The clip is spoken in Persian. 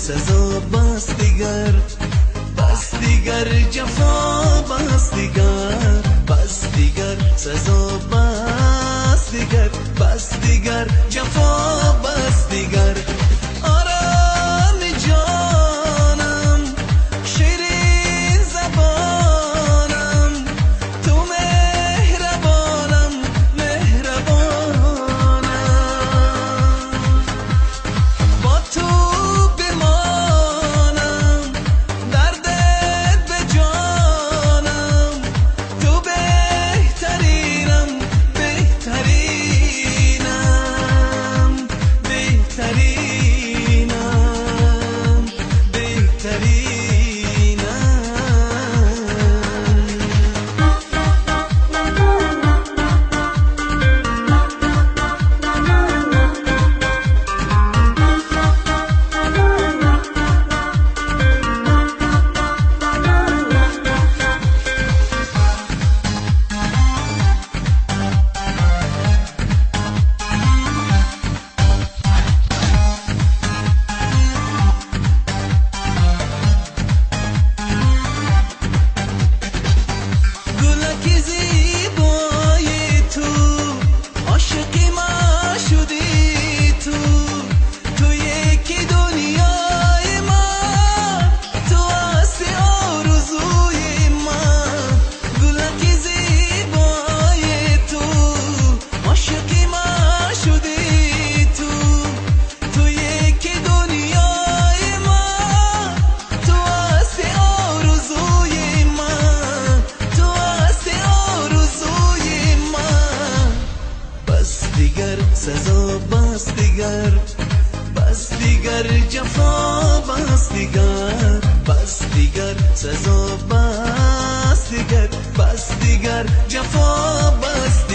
سزا بس دیگر، بس دیگر جفا بس دیگر، بس دیگر سزا بس دیگر، بس دیگر جفا بس دیگر. آرام جانم شیرین زبانم، تو مهربانم مهربانم، با تو بمانم دردت به جانم، تو بهترینم بهترینم بهترینم بهترینم. گلکی زیبای تو، عاشقی من شدی تو، تو یکی دنیای من، تو هستی آرزوی من. گلکی زیبای تو، عاشقی من شدی تو، تو یکی دنیای من، تو هستی آرزوی من، تو هستی آرزوی من. بس دیگر سزا بس دیگر، بس دیگر جفا بس دیگر، بس دیگر سزا بس دیگر، بس دیگر جفا بس